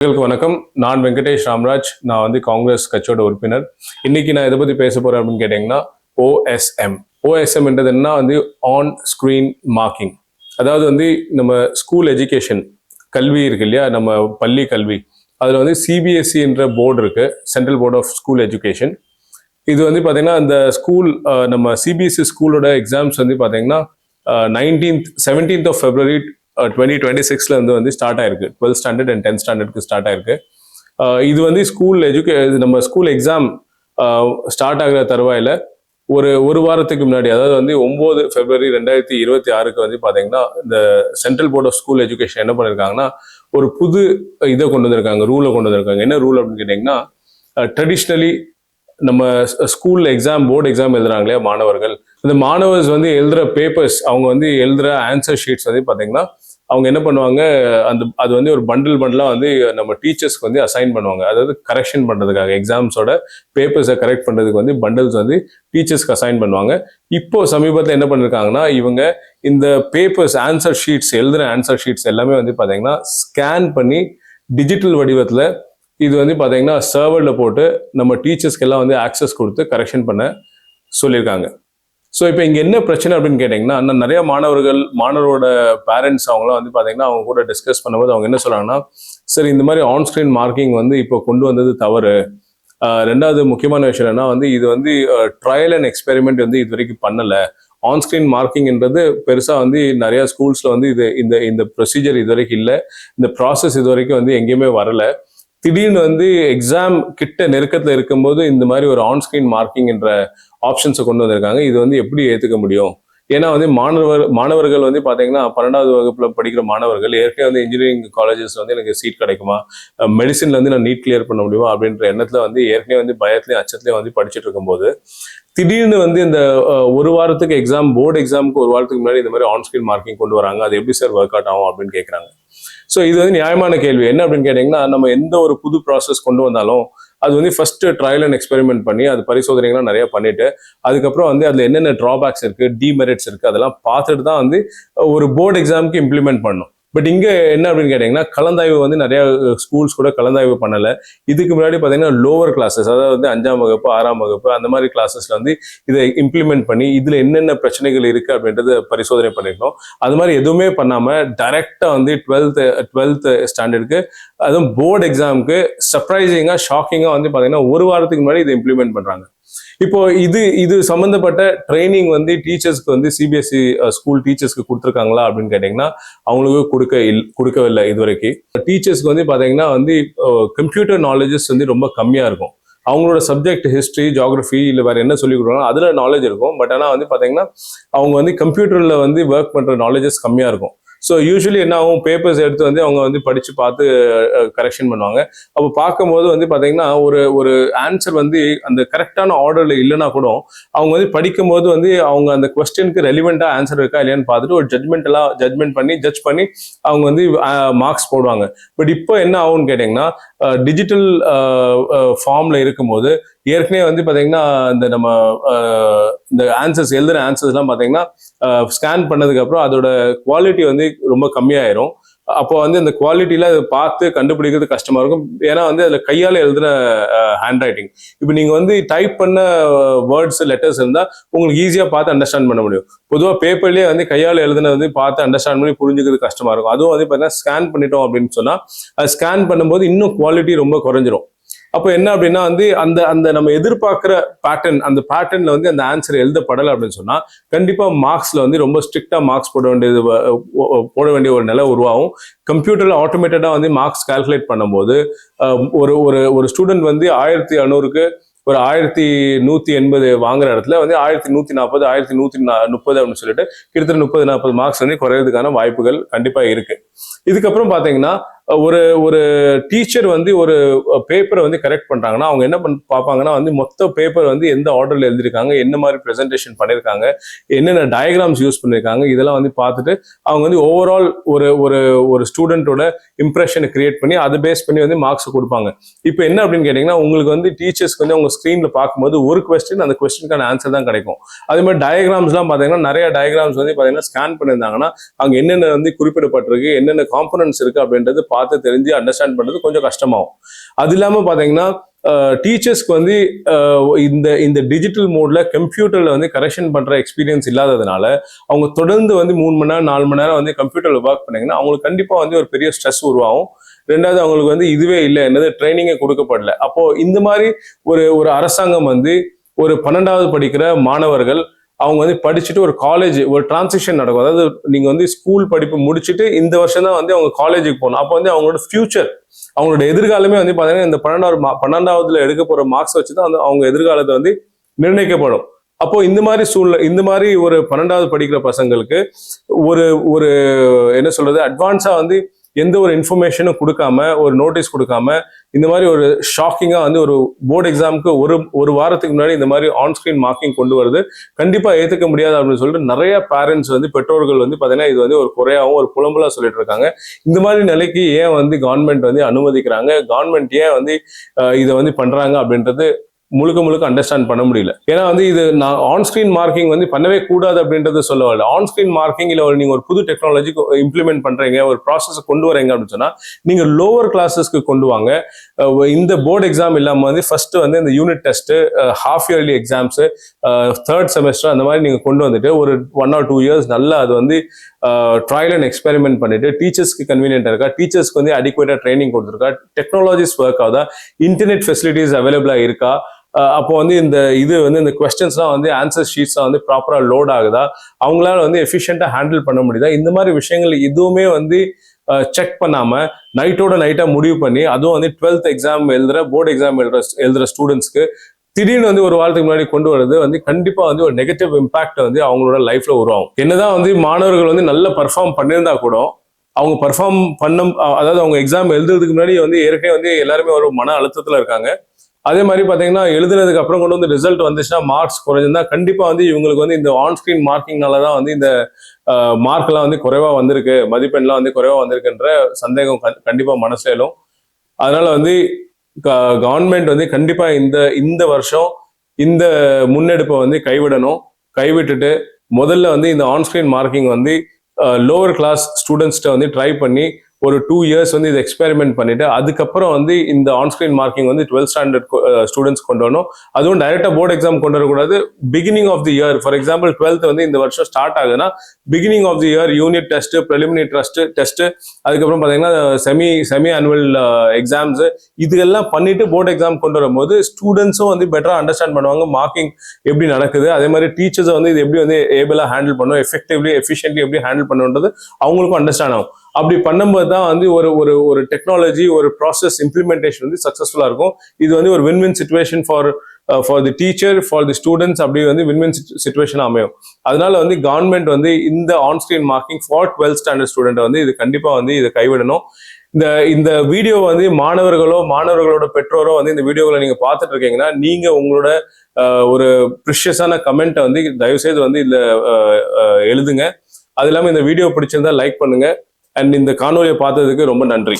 வணக்கம். நான் வெங்கடேஷ் ராம்ராஜ். நான் வந்து காங்கிரஸ் கட்சியோட உறுப்பினர். இன்னைக்கு நான் இதை பத்தி பேச போறேன் அப்படின்னு கேட்டீங்கன்னா OSM. OSM என்றது என்ன வந்து ஆன் ஸ்கிரீன் மார்க்கிங். அதாவது வந்து நம்ம ஸ்கூல் எஜுகேஷன் கல்வி இருக்கு இல்லையா, நம்ம பள்ளி கல்வி, அதில் வந்து CBSE என்ற போர்டு இருக்கு, central board of school education. இது வந்து பார்த்தீங்கன்னா இந்த ஸ்கூல் நம்ம CBSE ஸ்கூலோட எக்ஸாம்ஸ் வந்து பார்த்தீங்கன்னா 17th of February 2026 வந்து ஸ்டார்ட் ஆயிருக்கு. 12th standard and 10th ஸ்டாண்டர்டுக்கு start ஆயிருக்கு. இது வந்து நம்ம ஸ்கூல் எக்ஸாம் ஸ்டார்ட் ஆகிற தருவாயில் ஒரு வாரத்துக்கு முன்னாடி, அதாவது வந்து 9 February 2026 வந்து பார்த்தீங்கன்னா இந்த central board of school education என்ன பண்ணியிருக்காங்கன்னா ஒரு புது இதை கொண்டு வந்திருக்காங்க, ரூலை கொண்டு வந்திருக்காங்க. என்ன ரூல் அப்படின்னு கேட்டிங்கன்னா, ட்ரெடிஷ்னலி நம்ம ஸ்கூல்ல போர்டு எக்ஸாம் எழுதுறாங்களே மாணவர்கள், இந்த மாணவர்ஸ் வந்து எழுதுற பேப்பர்ஸ், அவங்க வந்து எழுதுற ஆன்சர் ஷீட்ஸ் வந்து பார்த்தீங்கன்னா அவங்க என்ன பண்ணுவாங்க, அது வந்து ஒரு பண்டிலா வந்து நம்ம டீச்சர்ஸ்க்கு வந்து அசைன் பண்ணுவாங்க. அதாவது கரெக்ஷன் பண்றதுக்காக, எக்ஸாம்ஸோட பேப்பர்ஸை கரெக்ட் பண்றதுக்கு வந்து பண்டில்ஸ் வந்து டீச்சர்ஸ்க்கு அசைன் பண்ணுவாங்க. இப்போ சமீபத்தில் என்ன பண்ணிருக்காங்கன்னா, இவங்க இந்த பேப்பர்ஸ் எழுதுற ஆன்சர் ஷீட்ஸ் எல்லாமே வந்து பார்த்தீங்கன்னா ஸ்கேன் பண்ணி டிஜிட்டல் வடிவத்தில் இது வந்து பார்த்தீங்கன்னா சர்வரில் போட்டு நம்ம டீச்சர்ஸ்க்கு எல்லாம் வந்து ஆக்சஸ் கொடுத்து கரெக்ஷன் பண்ண சொல்லியிருக்காங்க. ஸோ இப்போ இங்கே என்ன பிரச்சனை அப்படின்னு கேட்டிங்கன்னா, நிறைய மாணவரோட பேரண்ட்ஸ் அவங்களாம் வந்து பார்த்தீங்கன்னா அவங்க கூட டிஸ்கஸ் பண்ணும்போது அவங்க என்ன சொல்கிறாங்கன்னா, சரி இந்த மாதிரி ஆன் ஸ்க்ரீன் மார்க்கிங் வந்து இப்போ கொண்டு வந்தது தவறு. ரெண்டாவது முக்கியமான விஷயம் என்னன்னா வந்து இது வந்து ட்ரையல் அண்ட் எக்ஸ்பெரிமெண்ட் வந்து இது வரைக்கும் பண்ணலை. ஆன் ஸ்க்ரீன் மார்க்கிங்ன்றது பெருசாக வந்து நிறைய ஸ்கூல்ஸில் வந்து இந்த ப்ரொசீஜர் இது வரைக்கும் இல்லை, இந்த ப்ராசஸ் இது வரைக்கும் வந்து எங்கேயுமே வரலை. திடீர்னு வந்து எக்ஸாம் கிட்ட நெருக்கத்தில் இருக்கும்போது இந்த மாதிரி ஒரு ஆன் ஸ்கிரீன் மார்க்கிங் என்ற ஆப்ஷன்ஸை கொண்டு வந்திருக்காங்க. இது வந்து எப்படி ஏற்றுக்க முடியும்? ஏன்னா வந்து மாணவர்கள் வந்து பார்த்தீங்கன்னா 12வது வகுப்புல படிக்கிற மாணவர்கள் ஏற்கனவே வந்து இன்ஜினியரிங் காலேஜஸ் வந்து எனக்கு சீட் கிடைக்குமா, மெடிசின்ல வந்து நான் நீட் கிளியர் பண்ண முடியுமா அப்படின்ற எண்ணத்துல வந்து ஏற்கனவே வந்து பயத்துலையும் அச்சத்துலையும் வந்து படிச்சுட்டு இருக்கும்போது திடீர்னு வந்து இந்த ஒரு வாரத்துக்கு போர்டு எக்ஸாமுக்கு ஒரு வாரத்துக்கு முன்னாடி இந்த மாதிரி ஆன் ஸ்கிரீன் மார்க்கிங் கொண்டு வராங்க. அது எப்படி சார் ஒர்க் அவுட் ஆகும் அப்படின்னு கேட்குறாங்க. ஸோ இது வந்து நியாயமான கேள்வி. என்ன அப்படின்னு கேட்டிங்கன்னா, நம்ம எந்த ஒரு புது ப்ராசஸ் கொண்டு வந்தாலும் அது வந்து ஃபர்ஸ்ட் ட்ரையல் அண்ட் எக்ஸ்பெரிமெண்ட் பண்ணி அது பரிசோதனைகள்லாம் நிறைய பண்ணிட்டு அதுக்கப்புறம் வந்து அதில் என்னென்ன ட்ராபேக்ஸ் இருக்கு, டிமெரிட்ஸ் இருக்கு, அதெல்லாம் பார்த்துட்டு தான் வந்து ஒரு போர்டு எக்ஸாமுக்கு இம்ப்ளிமெண்ட் பண்ணணும். பட் இங்கே என்ன அப்படின்னு கேட்டிங்கன்னா, கலந்தாய்வு வந்து நிறைய ஸ்கூல்ஸ் கூட கலந்தாய்வு பண்ணலை. இதுக்கு முன்னாடி பார்த்தீங்கன்னா லோவர் கிளாஸஸ், அதாவது வந்து 5ஆம் வகுப்பு 6ஆம் வகுப்பு அந்த மாதிரி கிளாஸஸ்ல வந்து இதை இம்ப்ளிமெண்ட் பண்ணி இதில் என்னென்ன பிரச்சனைகள் இருக்குது அப்படின்றத பரிசோதனை பண்ணியிருக்கோம். அது மாதிரி எதுவுமே பண்ணாமல் டைரெக்டாக வந்து 12th ஸ்டாண்டர்டுக்கு, அதுவும் போர்டு எக்ஸாமுக்கு சர்ப்ரைசிங்காக ஷாக்கிங்காக வந்து பார்த்தீங்கன்னா ஒரு வாரத்துக்கு முன்னாடி இதை இம்ப்ளிமெண்ட் பண்ணுறாங்க. இப்போ இது சம்பந்தப்பட்ட ட்ரைனிங் வந்து டீச்சர்ஸ்க்கு வந்து CBSE ஸ்கூல் டீச்சர்ஸ்க்கு கொடுத்துருக்காங்களா அப்படின்னு கேட்டிங்கன்னா அவங்களுக்கு கொடுக்கவில்லை இது வரைக்கும். டீச்சர்ஸ்க்கு வந்து பார்த்தீங்கன்னா வந்து கம்ப்யூட்டர் நாலேஜஸ் வந்து ரொம்ப கம்மியாக இருக்கும். அவங்களோட சப்ஜெக்ட் ஹிஸ்ட்ரி, ஜியாகிரபி இல்லை வேற என்ன சொல்லி கொடுக்குறாங்க அதில் நாலேஜ் இருக்கும். பட் ஆனால் வந்து பார்த்தீங்கன்னா அவங்க வந்து கம்ப்யூட்டரில் வந்து ஒர்க் பண்ணுற நாலேஜஸ் கம்மியாக இருக்கும். ஸோ யூஸ்வலி என்ன ஆகும், பேப்பர்ஸ் எடுத்து வந்து அவங்க வந்து படித்து பார்த்து கரெக்ஷன் பண்ணுவாங்க. அப்போ பார்க்கும்போது வந்து பார்த்தீங்கன்னா ஒரு ஆன்சர் வந்து அந்த கரெக்டான ஆர்டரில் இல்லைன்னா கூட அவங்க வந்து படிக்கும்போது வந்து அவங்க அந்த கொஸ்டினுக்கு ரெலிவெண்ட்டாக ஆன்சர் இருக்கா இல்லையான்னு பார்த்துட்டு ஒரு ஜட்ஜ் பண்ணி அவங்க வந்து மார்க்ஸ் போடுவாங்க. பட் இப்போ என்ன ஆகும்னு கேட்டிங்கன்னா, டிஜிட்டல் ஃபார்மில் இருக்கும்போது ஏற்கனவே வந்து பார்த்தீங்கன்னா இந்த எழுதுற ஆன்சர்ஸ்லாம் பார்த்தீங்கன்னா ஸ்கேன் பண்ணதுக்கு அப்புறம் அதோட குவாலிட்டி வந்து ரொம்ப கம்மியாயிரும். அப்போ வந்து அந்த குவாலிட்டியில அதை பார்த்து கண்டுபிடிக்கிறது கஷ்டமா இருக்கும். ஏன்னா வந்து அதில் கையால் எழுதுன ஹேண்ட் ரைட்டிங். இப்போ நீங்கள் வந்து டைப் பண்ண வேர்ட்ஸ் லெட்டர்ஸ் இருந்தால் உங்களுக்கு ஈஸியாக பார்த்து அண்டர்ஸ்டாண்ட் பண்ண முடியும். பொதுவாக பேப்பர்லேயே வந்து கையால் எழுதுன வந்து பார்த்து அண்டர்ஸ்டாண்ட் பண்ணி புரிஞ்சுக்கிறது கஷ்டமா இருக்கும். அதுவும் வந்து பார்த்தீங்கன்னா ஸ்கேன் பண்ணிட்டோம் அப்படின்னு சொன்னால் அது ஸ்கேன் பண்ணும்போது இன்னும் குவாலிட்டி ரொம்ப குறைஞ்சிரும். அப்போ என்ன அப்படின்னா வந்து அந்த நம்ம எதிர்பார்க்கிற அந்த பேட்டர்ன்ல வந்து அந்த ஆன்சர் எழுதப்படலை அப்படின்னு சொன்னா கண்டிப்பா மார்க்ஸ்ல வந்து ரொம்ப ஸ்ட்ரிக்டா மார்க்ஸ் போட வேண்டிய ஒரு நிலை உருவாகும். கம்ப்யூட்டர்ல ஆட்டோமேட்டடா வந்து மார்க்ஸ் கால்குலேட் பண்ணும்போது ஒரு ஸ்டூடெண்ட் வந்து 1600க்கு ஒரு 1180 வாங்குற இடத்துல வந்து 1140 1130 அப்படின்னு சொல்லிட்டு கிட்டத்தட்ட 30-40 மார்க்ஸ் வந்து குறையிறதுக்கான வாய்ப்புகள் கண்டிப்பா இருக்கு. இதுக்கப்புறம் பாத்தீங்கன்னா ஒரு டீச்சர் வந்து ஒரு பேப்பரை வந்து கரெக்ட் பண்றாங்கன்னா அவங்க என்ன பார்ப்பாங்கன்னா வந்து மொத்த பேப்பர் வந்து எந்த ஆர்டர்ல எழுதிருக்காங்க, என்ன மாதிரி ப்ரெசன்டேஷன் பண்ணிருக்காங்க, என்னென்ன டயக்ராம்ஸ் யூஸ் பண்ணிருக்காங்க, இதெல்லாம் வந்து பார்த்துட்டு அவங்க வந்து ஓவரால் ஒரு ஸ்டூடெண்டோட இம்ப்ரெஷனை கிரியேட் பண்ணி அதை பேஸ் பண்ணி வந்து மார்க்ஸ் கொடுப்பாங்க. இப்போ என்ன அப்படின்னு கேட்டீங்கன்னா, உங்களுக்கு வந்து டீச்சர்ஸ்க்கு வந்து உங்க ஸ்கிரீன்ல பார்க்கும்போது ஒரு கொஸ்டின், அந்த கொஸ்டினுக்கான ஆன்சர் தான் கிடைக்கும். அதே மாதிரி டயக்ராம்ஸ்லாம் பார்த்தீங்கன்னா நிறைய டயக்ராம்ஸ் வந்து பார்த்தீங்கன்னா ஸ்கேன் பண்ணியிருந்தாங்கன்னா அங்கே என்னென்ன வந்து குறிப்பிடப்பட்டிருக்கு, என்னென்ன காம்பனன்ட்ஸ் இருக்கு அப்படின்றது பார்த்து தெரிஞ்சு அண்டர்ஸ்டாண்ட் பண்றது கொஞ்சம் கஷ்டமாகும். அது இல்லாம பாத்தீங்கன்னா டீச்சர்ஸ்க்கு வந்து இந்த டிஜிட்டல் மோட்ல கம்ப்யூட்டர்ல வந்து கரெக்ஷன் பண்ற எக்ஸ்பீரியன்ஸ் இல்லாததுனால அவங்க தொடர்ந்து வந்து 3 மணி நேரம் 4 மணி நேரம் வந்து கம்ப்யூட்டர்ல ஒர்க் பண்ணீங்கன்னா அவங்களுக்கு கண்டிப்பா வந்து ஒரு பெரிய ஸ்ட்ரெஸ் உருவாகும். ரெண்டாவது அவங்களுக்கு வந்து இதுவே இல்லை, என்னது ட்ரைனிங்கே கொடுக்கப்படல. அப்போ இந்த மாதிரி ஒரு அரசாங்கம் வந்து ஒரு 12வது படிக்கிற மாணவர்கள் அவங்க வந்து படிச்சுட்டு ஒரு காலேஜ் ஒரு டிரான்சிஷன் நடக்கும். அதாவது நீங்க வந்து ஸ்கூல் படிப்பு முடிச்சுட்டு இந்த வருஷம் தான் வந்து அவங்க காலேஜுக்கு போகணும். அப்போ வந்து அவங்களோட ஃபியூச்சர், அவங்களோட எதிர்காலமே வந்து பாத்தீங்கன்னா இந்த 12வதுல எடுக்க போற மார்க்ஸ் வச்சுதான் வந்து அவங்க எதிர்காலத்தை வந்து நிர்ணயிக்கப்படும். அப்போ இந்த மாதிரி இந்த மாதிரி ஒரு 12வது படிக்கிற பசங்களுக்கு ஒரு ஒரு என்ன சொல்றது, அட்வான்ஸா வந்து எந்த ஒரு இன்ஃபர்மேஷனும் கொடுக்காம, ஒரு நோட்டீஸ் கொடுக்காம, இந்த மாதிரி ஒரு ஷாக்கிங்கா வந்து ஒரு போர்டு எக்ஸாமுக்கு ஒரு வாரத்துக்கு முன்னாடி இந்த மாதிரி ஆன் ஸ்கிரீன் மார்க்கிங் கொண்டு வருது கண்டிப்பா ஏத்துக்க முடியாது அப்படின்னு சொல்லிட்டு நிறைய பேரண்ட்ஸ் வந்து, பெற்றோர்கள் வந்து பாத்தீங்கன்னா இது வந்து ஒரு குறையாவும் ஒரு புலம்பலா சொல்லிட்டு இருக்காங்க. இந்த மாதிரி நிலைக்கு ஏன் வந்து கவர்மெண்ட் வந்து அனுமதிக்கிறாங்க, கவர்மெண்ட் ஏன் வந்து இதை வந்து பண்றாங்க அப்படின்றது முழுக்க அண்டர்ஸ்டாண்ட் பண்ண முடியல. ஏன்னா வந்து இது நான் ஆன் ஸ்கிரீன் மார்க்கிங் வந்து பண்ணவே கூடாது அப்படின்றது சொல்ல வரல. ஆன் ஸ்கிரீன் மார்க்கிங் இல்ல நீங்க ஒரு புது டெக்னாலஜி இம்ப்ளிமெண்ட் பண்றீங்க, ஒரு ப்ராசஸ் கொண்டு வரீங்க அப்படின்னு சொன்னா நீங்க லோவர் கிளாஸஸ்க்கு கொண்டு வாங்க. இந்த போர்டு எக்ஸாம் இல்லாம வந்து ஃபர்ஸ்ட் வந்து இந்த unit test, half yearly exams, third semester அந்த மாதிரி நீங்க கொண்டு வந்துட்டு ஒரு 1 or 2 years நல்லா அது வந்து ட்ரையல் அண்ட் எக்ஸ்பெரிமெண்ட் பண்ணிட்டு டீச்சர்ஸ்க்கு கன்வீனியன்டா இருக்கா, டீச்சர்ஸ்க்கு வந்து அடிக்குவேட்டா ட்ரைனிங் கொடுத்துருக்கா, டெக்னாலஜிஸ் ஒர்க் ஆகுதா, இன்டர்நெட் ஃபெசிலிட்டிஸ் அவைலபிளா இருக்கா, அப்போ வந்து இந்த கொஸ்டின்ஸ்லாம் வந்து ஆன்சர் ஷீட்ஸ்லாம் வந்து ப்ராப்பரா லோட் ஆகுதா, அவங்களால வந்து எஃபிஷியண்டா ஹேண்டில் பண்ண முடியுதா, இந்த மாதிரி விஷயங்கள் எதுவுமே வந்து செக் பண்ணாம நைட்டோட நைட்டா முடிவு பண்ணி, அதுவும் வந்து 12th எக்ஸாம் போர்டு எக்ஸாம் எழுதுற ஸ்டூடெண்ட்ஸ்க்கு திடீர்னு வந்து ஒரு வாரத்துக்கு முன்னாடி கொண்டு வரது வந்து கண்டிப்பா வந்து ஒரு நெகட்டிவ் இம்பாக்ட் வந்து அவங்களோட லைஃப்ல உருவாகும். என்னதான் வந்து மாணவர்கள் வந்து நல்ல பர்ஃபார்ம் பண்ணியிருந்தா கூட அவங்க பர்ஃபார்ம் அதாவது அவங்க எக்ஸாம் எழுதுறதுக்கு முன்னாடி வந்து ஏற்கனவே வந்து எல்லாருமே ஒரு மன அழுத்தத்துல இருக்காங்க. அதே மாதிரி பாத்தீங்கன்னா எழுதுனதுக்கு அப்புறம் கொண்டு வந்து ரிசல்ட் வந்துச்சுன்னா மார்க்ஸ் குறைஞ்சிருந்தா கண்டிப்பா வந்து இவங்களுக்கு வந்து இந்த ஆன் ஸ்கிரீன் மார்க்கிங்னாலதான் வந்து இந்த மார்க் எல்லாம் வந்து குறைவா வந்திருக்கு, மதிப்பெண்லாம் வந்து குறைவா வந்திருக்குன்ற சந்தேகம் கண்டிப்பா மனசுல எழும். அதனால வந்து கவர்மெண்ட் வந்து கண்டிப்பா இந்த வருஷம் இந்த முன்னெடுப்பை வந்து கைவிட்டுட்டு முதல்ல வந்து இந்த ஆன் ஸ்கிரீன் மார்க்கிங் வந்து லோவர் கிளாஸ் ஸ்டூடெண்ட்ஸ்ட வந்து ட்ரை பண்ணி ஒரு 2 years வந்து இதை எக்ஸ்பெரிமெண்ட் பண்ணிட்டு அதுக்கப்புறம் வந்து இந்த ஆன் ஸ்கிரீன் மார்க்கிங் வந்து 12th ஸ்டாண்டர்ட் ஸ்டூடெண்ட்ஸ் கொண்டு வரணும். அதுவும் டைரக்டா போர்டு எக்ஸாம் கொண்டு வரக்கூடாது. Beginning of the year, for example 12th வந்து இந்த வருஷம் ஸ்டார்ட் ஆகுதுன்னா beginning of the year unit test, preliminary test, அதுக்கப்புறம் பாத்தீங்கன்னா செமி ஆனுவல் எக்ஸாம்ஸ், இதெல்லாம் பண்ணிட்டு போர்டு எக்ஸாம் கொண்டு வரும்போது ஸ்டூடெண்ட்ஸும் வந்து பெட்டரா அண்டர்ஸ்டாண்ட் பண்ணுவாங்க மார்க்கிங் எப்படி நடக்குது. அதே மாதிரி டீச்சர்ஸை வந்து இது எப்படி வந்து ஏபிளா ஹேண்டில் பண்ணும், எஃபெக்டிவ்லி எஃபிஷியன்ட்லி எப்படி ஹேண்டில் பண்ணுன்றது அவங்களுக்கும் அண்டர்ஸ்டாண்ட் ஆகும். அப்படி பண்ணும்போது தான் வந்து ஒரு டெக்னாலஜி, ஒரு ப்ராசஸ் இம்ப்ளிமெண்டேஷன் வந்து சக்சஸ்ஃபுல்லா இருக்கும். இது வந்து ஒரு win-win situation for the teacher, for the students, அப்படி வந்து வின்-வின் சிச்சுவேஷன் அமையும். அதனால வந்து கவர்மெண்ட் வந்து இந்த on screen marking for 12th standard student வந்து இது கண்டிப்பா வந்து இதை கைவிடணும். இந்த வீடியோ வந்து மாணவர்களோட பெற்றோரோ வந்து இந்த வீடியோவில் நீங்க பார்த்துட்டு இருக்கீங்கன்னா நீங்க உங்களோட ஒரு ப்ரிஷியஸான கமெண்ட்டை வந்து தயவுசெய்து வந்து இதுல எழுதுங்க. அது இல்லாமல் இந்த வீடியோ பிடிச்சிருந்தா லைக் பண்ணுங்க. அண்ட் இந்த காணொலியை பார்த்ததுக்கு ரொம்ப நன்றி.